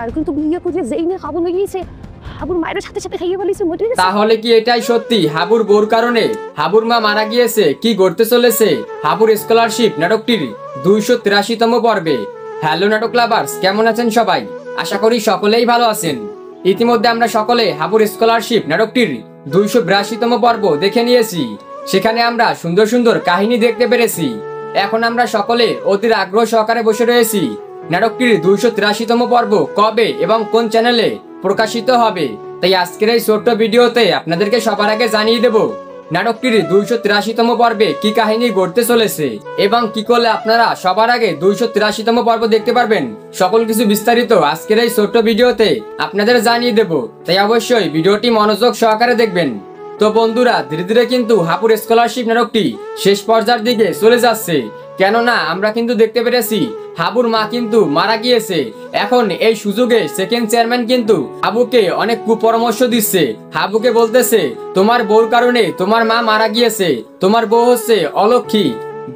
আর কিন্তু বিয়ে করে যেই না হাবু গিয়েছে হাবুর মায়ের সাথে সাথে খাইয়ে বলেছে মরে গেছে। তাহলে কি এটাই সত্যি হাবুর বোর কারণে হাবুর মা মারা গিয়েছে? কি ঘটতে চলেছে হাবুর স্কলারশিপ নাটকটির 283তম পর্বে। হ্যালো নাটক লাভার্স, কেমন আছেন সবাই? আশা করি সকলেই ভালো আছেন। ইতিমধ্যে আমরা সকলে হাবুর স্কলারশিপ নাটকটির 282তম পর্ব দেখে নিয়েছি। সেখানে আমরা সুন্দর সুন্দর কাহিনী দেখতে পেরেছি। এখন আমরা সকলে অধীর আগ্রহ সহকারে বসে রয়েছি নাটকটির 283তম পর্ব কবে এবং কোন চ্যানেলে প্রকাশিত হবে। তাই আজকের এই ছোট্ট ভিডিওতে আপনাদেরকে সবার আগে জানিয়ে দেব নাটকটির 283তম পর্বে কি কাহিনী ঘটতে চলেছে এবং কি করলে আপনারা সবার আগে 283তম পর্ব দেখতে পারবেন। সকল কিছু বিস্তারিত আজকের এই ছোট্ট ভিডিওতে আপনাদের জানিয়ে দেব। তাই অবশ্যই ভিডিওটি মনোযোগ সহকারে দেখবেন। তো বন্ধুরা, ধীরে ধীরে কিন্তু হাবুর স্কলারশিপ নাটকটি শেষ পর্যায়ের দিকে চলে যাচ্ছে। কেননা আমরা কিন্তু দেখতে পেরেছি হাবুর মা কিন্তু মারা গিয়েছে। এখন এই সুযোগে সেকেন্ড চেয়ারম্যান কিন্তু হাবুকে অনেক কুপরামর্শ দিচ্ছে। হাবুকে বলতেছে, তোমার বউর কারণে তোমার মা মারা গিয়েছে, তোমার বউ হচ্ছে অলক্ষী,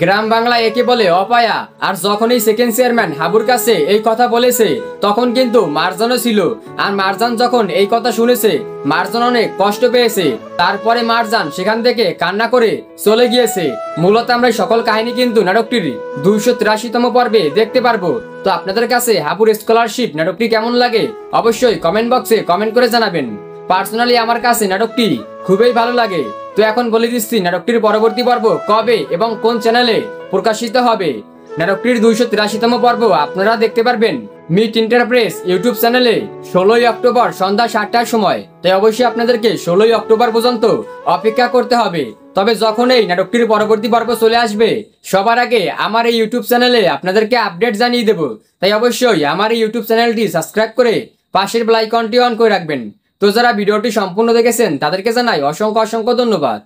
গ্রাম বাংলায় একে বলে অপায়া। আর যখন এই সেকেন্ড চেয়ারম্যান হাবুর কাছে এই কথা বলেছে তখন কিন্তু মারজানও ছিল। আর মারজান যখন এই কথা শুনেছে মারজান অনেক কষ্ট পেয়েছে। তারপরে মারজান সেখান থেকে কান্না করে চলে গিয়েছে। মূলত আমরা সকল কাহিনী কিন্তু নাটকটির 283তম পর্বে দেখতে পারবো। তো আপনাদের কাছে হাবুর স্কলারশিপ নাটকটি কেমন লাগে অবশ্যই কমেন্ট বক্সে কমেন্ট করে জানাবেন। পার্সোনালি আমার কাছে নাটকটি খুবই ভালো লাগে। তো এখন বলে দিচ্ছি নাটকটির পরবর্তী পর্ব কবে এবং কোন চ্যানেলে প্রকাশিত হবে। নাটকটির 283তম পর্ব আপনারা দেখতে পারবেন মিট ইন্টারপ্রেস ইউটিউব চ্যানেলে 16ই অক্টোবর সন্ধ্যা 7টার সময়। তাই অবশ্যই আপনাদেরকে 16ই অক্টোবর পর্যন্ত অপেক্ষা করতে হবে। তবে যখন এই নাটকটির পরবর্তী পর্ব চলে আসবে সবার আগে আমার এই ইউটিউব চ্যানেলে আপনাদেরকে আপডেট জানিয়ে দেব। তাই অবশ্যই আমার এই ইউটিউব চ্যানেলটি সাবস্ক্রাইব করে পাশের বেল আইকনটি অন করে রাখবেন। তো যারা ভিডিওটি সম্পূর্ণ দেখেছেন তাদেরকে জানাই অসংখ্য অসংখ্য ধন্যবাদ।